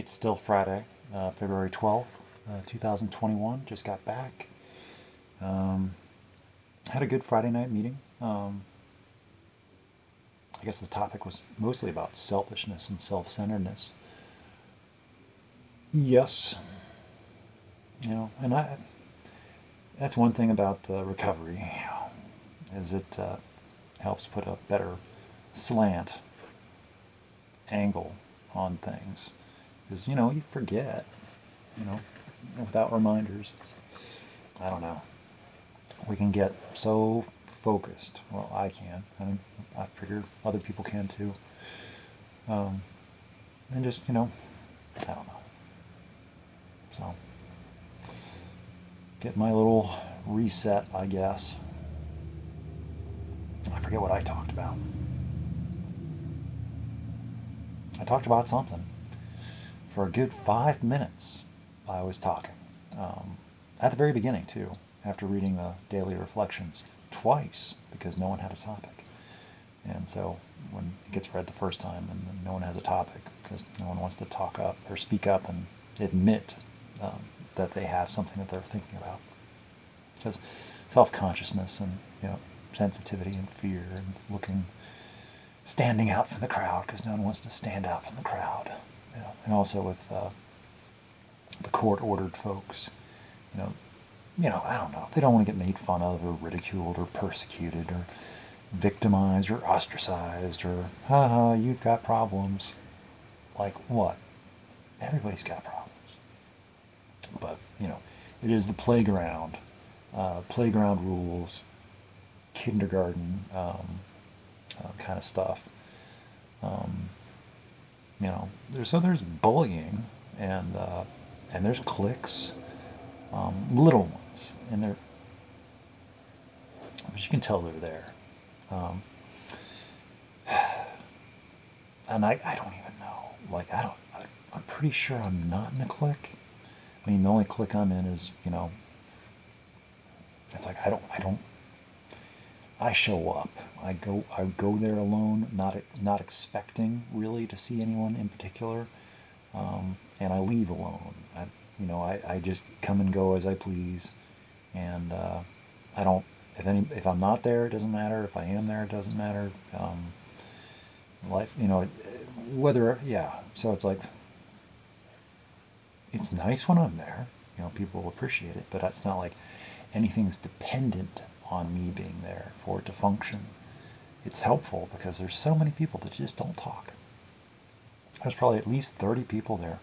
It's still Friday, February 12th, 2021. Just got back. Um, had a good Friday night meeting. I guess the topic was mostly about selfishness and self-centeredness. Yes, and that's one thing about recovery, is it helps put a better slant angle on things. Because, you forget, you know, without reminders. I don't know. We can get so focused. Well, I can. I figure other people can too. Um, and just, I don't know. So, get my little reset, I guess. I forget what I talked about. I talked about something. For a good 5 minutes, I was talking. Um, at the very beginning, too, after reading the daily reflections twice, because no one had a topic. And so when it gets read the first time and no one has a topic, because no one wants to talk up or speak up and admit that they have something that they're thinking about. Because self-consciousness and, sensitivity and fear and standing out from the crowd, because no one wants to stand out from the crowd. And also with the court-ordered folks, I don't know. They don't want to get made fun of or ridiculed or persecuted or victimized or ostracized or, haha, you've got problems. Like what? Everybody's got problems. But, it is the playground. Playground rules, kindergarten kind of stuff. There's bullying and there's cliques, little ones, but you can tell they're there. And I don't even know. Like I'm pretty sure I'm not in a clique. I mean, the only clique I'm in is, it's like I show up. I go there alone, not expecting really to see anyone in particular, and I leave alone. I just come and go as I please, and I don't. If I'm not there, it doesn't matter. If I am there, it doesn't matter. Life, yeah. So it's like it's nice when I'm there. People appreciate it, but it's not like anything's dependent on me being there for it to function. It's helpful because there's so many people that just don't talk. There's probably at least 30 people there,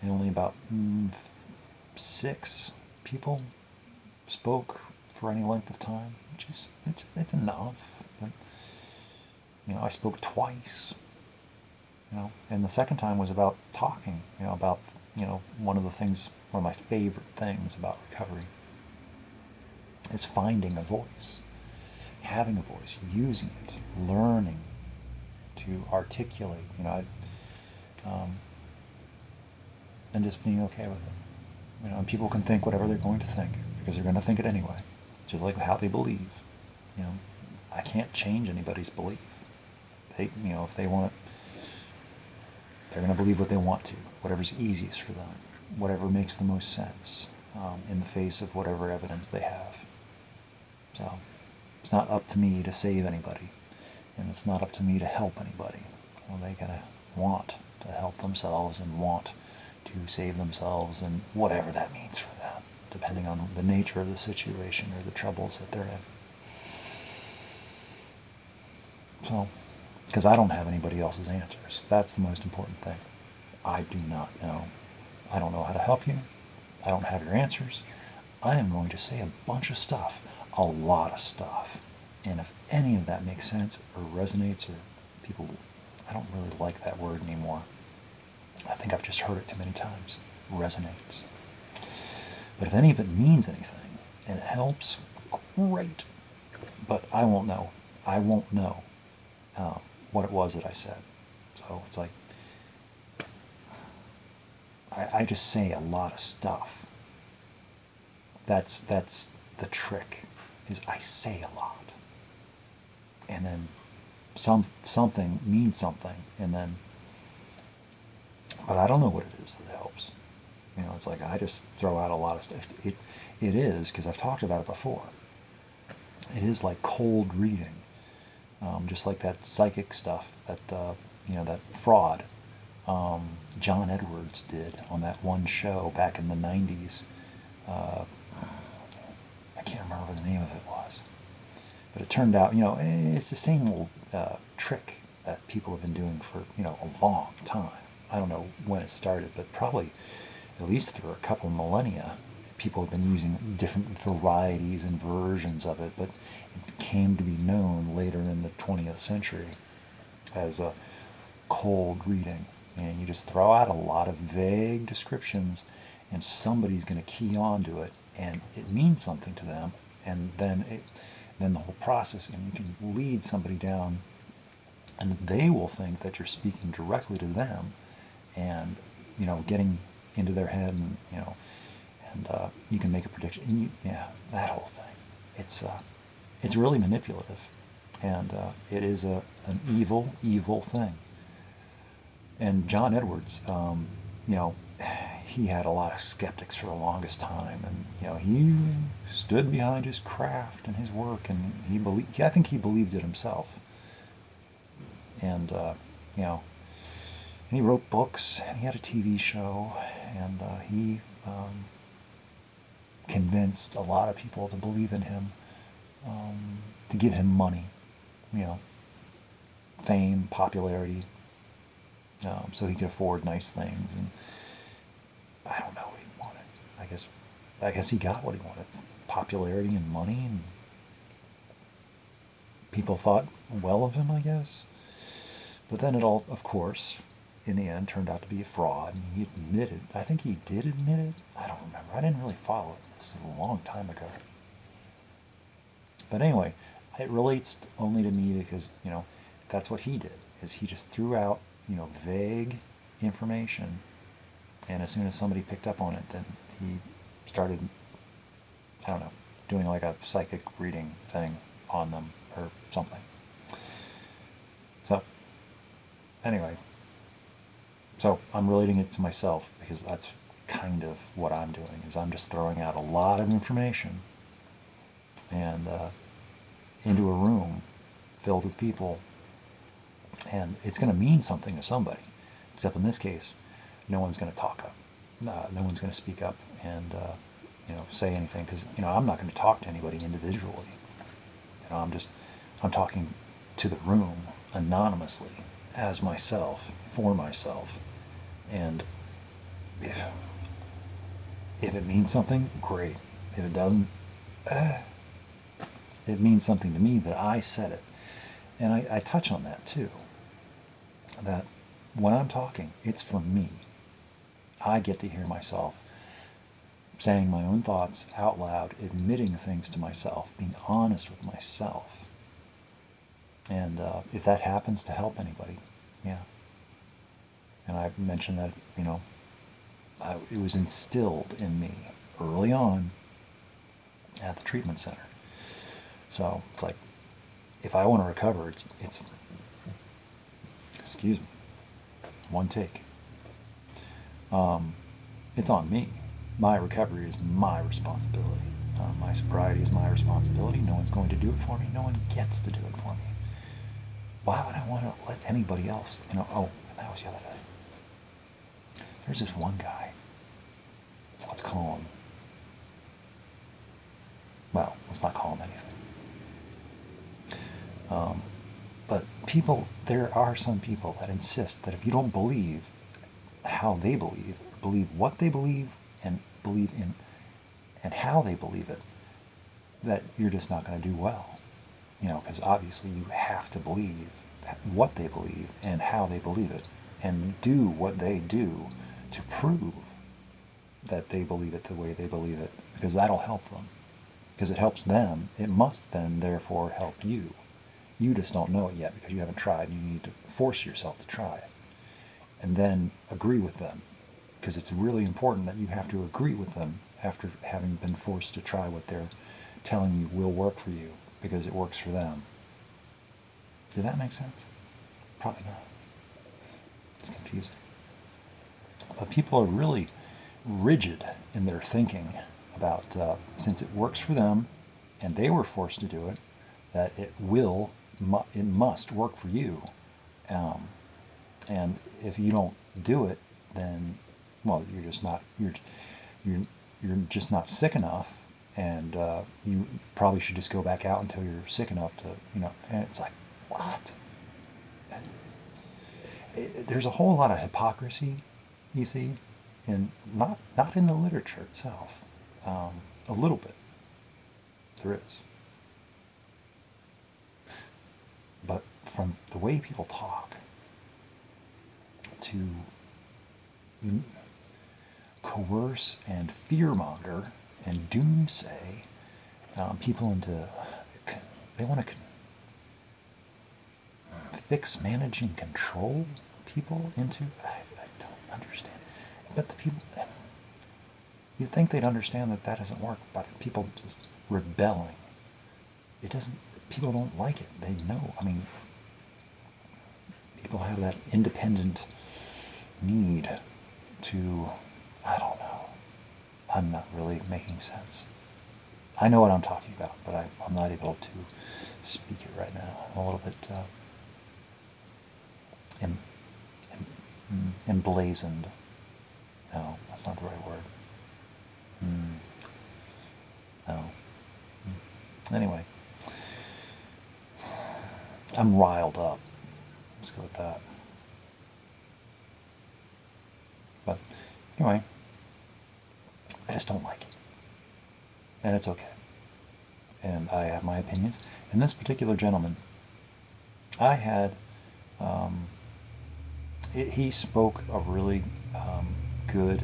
and only about 6 people spoke for any length of time, which is it's enough. But, I spoke twice. And the second time was about talking. About one of my favorite things about recovery is finding a voice, having a voice, using it, learning to articulate, and just being okay with it. And people can think whatever they're going to think because they're going to think it anyway, just like how they believe. I can't change anybody's belief. If they want it, they're going to believe what they want to, whatever's easiest for them, whatever makes the most sense in the face of whatever evidence they have. So it's not up to me to save anybody, and it's not up to me to help anybody. They gotta want to help themselves and want to save themselves, and whatever that means for them, depending on the nature of the situation or the troubles that they're in. So, because I don't have anybody else's answers. That's the most important thing. I do not know. I don't know how to help you. I don't have your answers. I am going to say a bunch of stuff, a lot of stuff. And if any of that makes sense or resonates, or people, I don't really like that word anymore. I think I've just heard it too many times. Resonates. But if any of it means anything and it helps, great. But I won't know. I won't know what it was that I said. So it's like, I just say a lot of stuff. That's the trick, is I say a lot. And then something means something, and then But I don't know what it is that helps. You know, it's like I just throw out a lot of stuff. It is, because I've talked about it before. It is like cold reading, just like that psychic stuff, that that fraud John Edwards did on that one show back in the 90s. Uh, I can't remember what the name of it was, but it turned out, it's the same old trick that people have been doing for, a long time. I don't know when it started, but probably at least through a couple millennia. People have been using different varieties and versions of it, but it came to be known later in the 20th century as a cold reading. And you just throw out a lot of vague descriptions, and somebody's going to key on to it, and it means something to them, and then the whole process, and you can lead somebody down, and they will think that you're speaking directly to them, and getting into their head, and you can make a prediction. And yeah, that whole thing. It's really manipulative, and it is an evil thing. And John Edwards, he had a lot of skeptics for the longest time, and he stood behind his craft and his work, and I think he believed it himself. And and he wrote books, and he had a TV show, and he convinced a lot of people to believe in him, to give him money, fame, popularity, so he could afford nice things. And I don't know what he wanted. I guess he got what he wanted: popularity and money, and people thought well of him, I guess. But then it all, of course, in the end, turned out to be a fraud, and he admitted. I think he did admit it. I don't remember. I didn't really follow it. This is a long time ago. But anyway, it relates only to me because, that's what he did, is he just threw out, vague information, and as soon as somebody picked up on it, then he started, I don't know, doing like a psychic reading thing on them or something. So, anyway, so I'm relating it to myself, because that's kind of what I'm doing, is I'm just throwing out a lot of information, and into a room filled with people, and it's going to mean something to somebody. Except in this case, no one's going to talk up. No one's going to speak up and say anything, because I'm not going to talk to anybody individually. I'm talking to the room anonymously, as myself, for myself. And if it means something, great. If it doesn't, it means something to me that I said it. And I touch on that too. That when I'm talking, it's for me. I get to hear myself saying my own thoughts out loud, admitting things to myself, being honest with myself. And if that happens to help anybody, yeah. And I've mentioned that, it was instilled in me early on at the treatment center. So it's like, if I want to recover, it's excuse me, one take. It's on me. My recovery is my responsibility. My sobriety is my responsibility. No one's going to do it for me. No one gets to do it for me. Why would I want to let anybody else, oh, and that was the other thing. There's this one guy. Let's call him, well, let's not call him anything. But there are some people that insist that if you don't believe how they believe what they believe, and believe in and how they believe it, that you're just not going to do well. Because obviously you have to believe what they believe and how they believe it, and do what they do to prove that they believe it the way they believe it, because that'll help them. Because it helps them, it must then therefore help you. You just don't know it yet because you haven't tried. You need to force yourself to try it. And then agree with them. Because it's really important that you have to agree with them after having been forced to try what they're telling you will work for you, because it works for them. Did that make sense? Probably not. It's confusing. people are really rigid in their thinking about since it works for them and they were forced to do it, that it must work for you. Um, and if you don't do it, then, well, you're just not sick enough, and you probably should just go back out until you're sick enough to, and it's like, what? There's a whole lot of hypocrisy, you see, and not in the literature itself. A little bit there is, but from the way people talk to coerce and fearmonger and doomsay people into, they want to fix, manage, and control people into, I don't understand. But the people, you'd think they'd understand that doesn't work, but people just rebelling. It doesn't, people don't like it. They know. I mean, people have that independent need to, I don't know. I'm not really making sense. I know what I'm talking about, but I'm not able to speak it right now. I'm a little bit emblazoned. No, that's not the right word. No. Anyway, I'm riled up. Let's go with that. But anyway, I just don't like it. And it's okay. And I have my opinions. And this particular gentleman, I had, he spoke a really good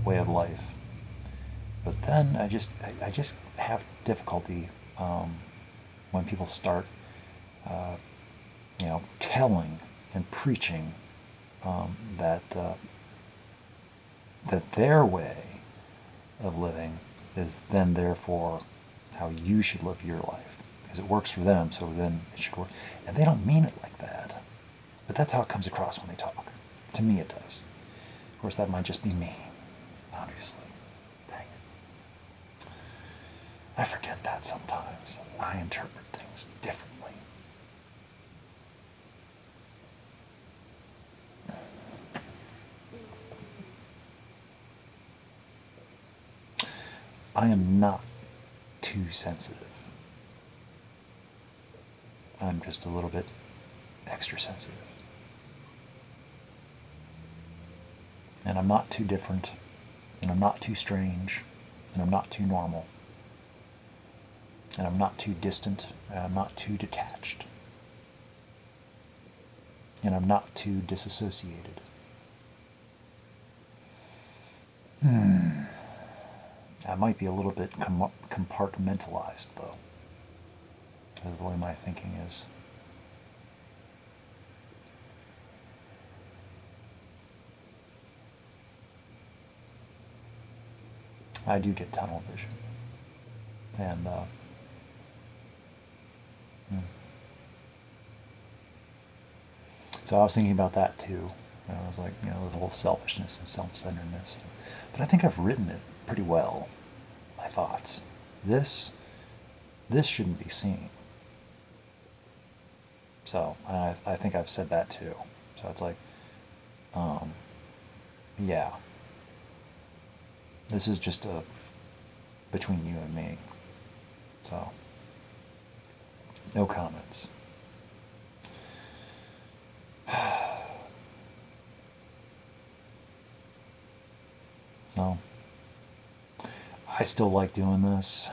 way of life. But then I just have difficulty when people start, telling and preaching that their way of living is then therefore how you should live your life, because it works for them, so then it should work. And they don't mean it like that, but that's how it comes across when they talk. To me, it does. Of course, that might just be me, obviously. Dang it. I forget that sometimes. I interpret things differently. I am not too sensitive. I'm just a little bit extra sensitive. And I'm not too different, and I'm not too strange, and I'm not too normal, and I'm not too distant, and I'm not too detached, and I'm not too disassociated. I might be a little bit compartmentalized, though. That's the way my thinking is. I do get tunnel vision. And, so I was thinking about that too. I was like, the whole selfishness and self-centeredness. But I think I've written it pretty well, my thoughts. This shouldn't be seen. So I think I've said that too. So it's like, yeah, this is just between you and me. So no comments. So I still like doing this.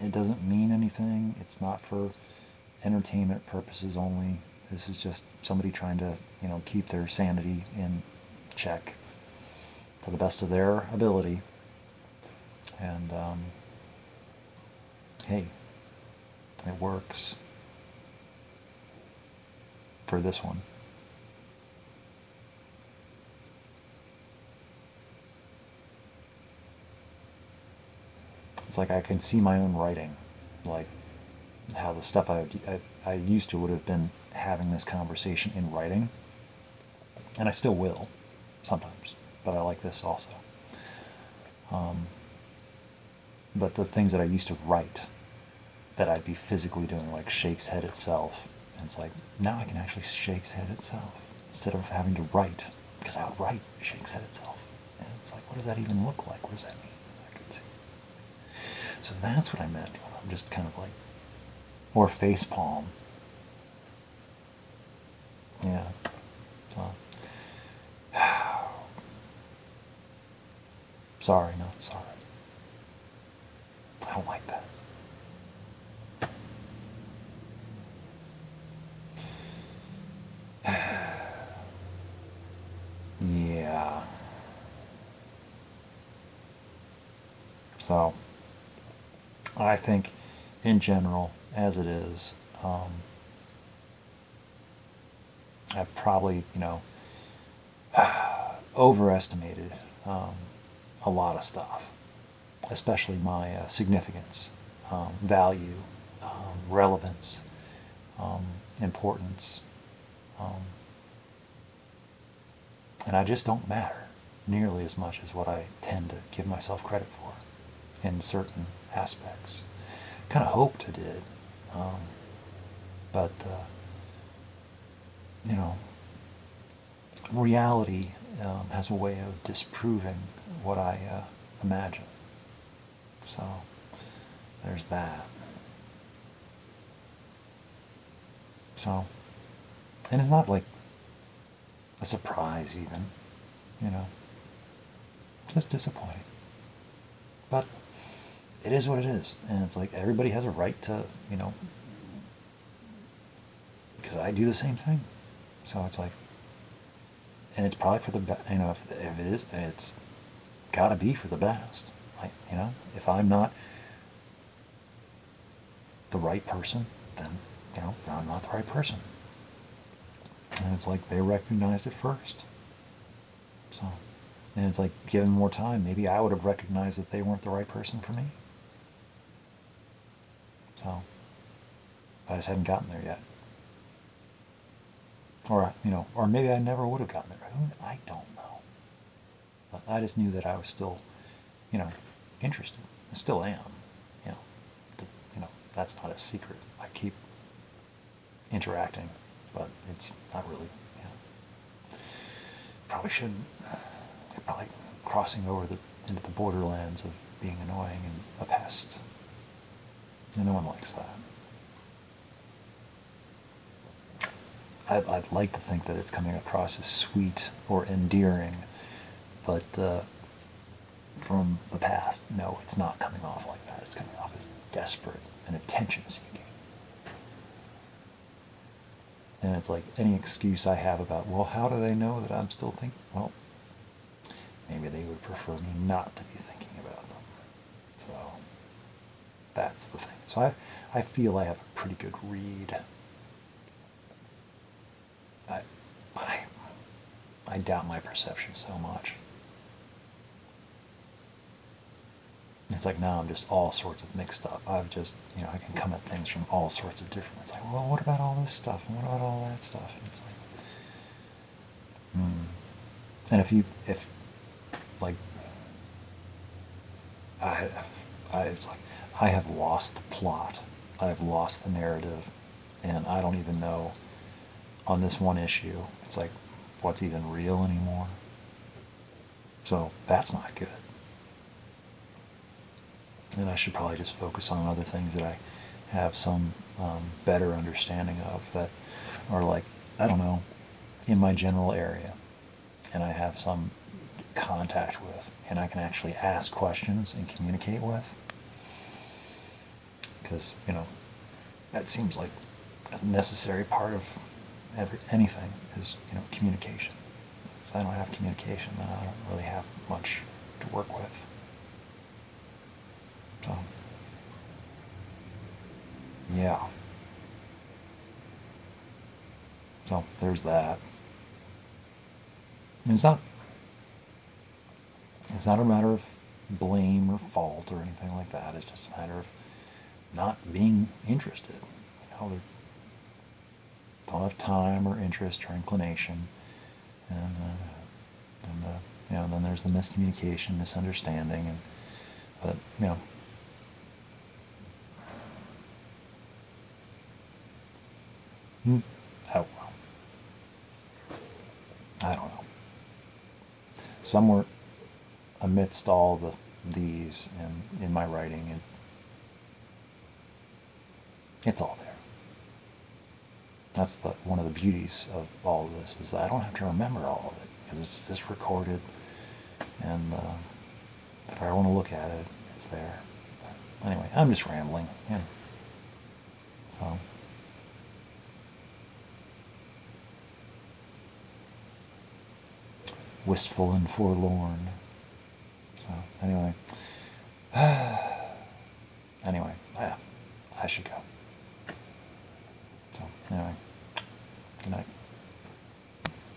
It doesn't mean anything. It's not for entertainment purposes only. This is just somebody trying to, keep their sanity in check to the best of their ability. And hey, it works for this one. It's like I can see my own writing, like how the stuff I used to would have been having this conversation in writing. And I still will, sometimes, but I like this also. Um, but the things that I used to write, that I'd be physically doing, like Shakes Head itself, and it's like, now I can actually Shakes Head itself, instead of having to write, because I would write Shakes Head itself. And it's like, what does that even look like? What does that mean? I could see. So that's what I meant. I'm just kind of like, or face palm. Yeah. So, sorry, not sorry. I don't like that. Yeah. So, I think, in general, as it is, I've probably, overestimated a lot of stuff, especially my significance, value, relevance, um, importance, um, and I just don't matter nearly as much as what I tend to give myself credit for in certain aspects. Kind of hoped I did, um, but you know, reality has a way of disproving what I imagine. So there's that. So, and it's not like a surprise even, you know, just disappointing. But it is what it is, and it's like everybody has a right to, because I do the same thing. So it's like, and it's probably for the best, if it is, it's got to be for the best. Like, if I'm not the right person, then, I'm not the right person. And it's like they recognized it first. So, and it's like, given more time, maybe I would have recognized that they weren't the right person for me. So, I just hadn't gotten there yet. Or, or maybe I never would have gotten there. I don't know. But I just knew that I was still, you know, interested. I still am. You know, that's not a secret. I keep interacting, but it's not really, probably shouldn't. Probably crossing over into the borderlands of being annoying and a pest. And no one likes that. I'd like to think that it's coming across as sweet or endearing, but from the past, no, it's not coming off like that. It's coming off as desperate and attention-seeking. And it's like any excuse I have about, well, how do they know that I'm still thinking? Well, maybe they would prefer me not to be thinking about them. So that's the thing. So I feel I have a pretty good read. But I doubt my perception so much. It's like now I'm just all sorts of mixed up. I've just, I can come at things from all sorts of different. It's like, well, what about all this stuff? And what about all that stuff? And it's like, And if like, it's like, I have lost the plot. I've lost the narrative. And I don't even know on this one issue. It's like, what's even real anymore? So that's not good. And I should probably just focus on other things that I have some better understanding of, that are like, I don't know, in my general area, and I have some contact with, and I can actually ask questions and communicate with. Because, that seems like a necessary part of anything is, communication. If I don't have communication, then I don't really have much to work with. So, yeah. So there's that. And it's not a matter of blame or fault or anything like that. It's just a matter of not being interested. They don't have time or interest or inclination. and then there's the miscommunication, misunderstanding, but oh well, I don't know. Somewhere amidst all these and in my writing, it's all there. That's one of the beauties of all of this, is that I don't have to remember all of it, because it's just recorded, and if I want to look at it, it's there. But anyway, I'm just rambling. Yeah. So. Wistful and forlorn. So anyway, anyway, I should go. So anyway.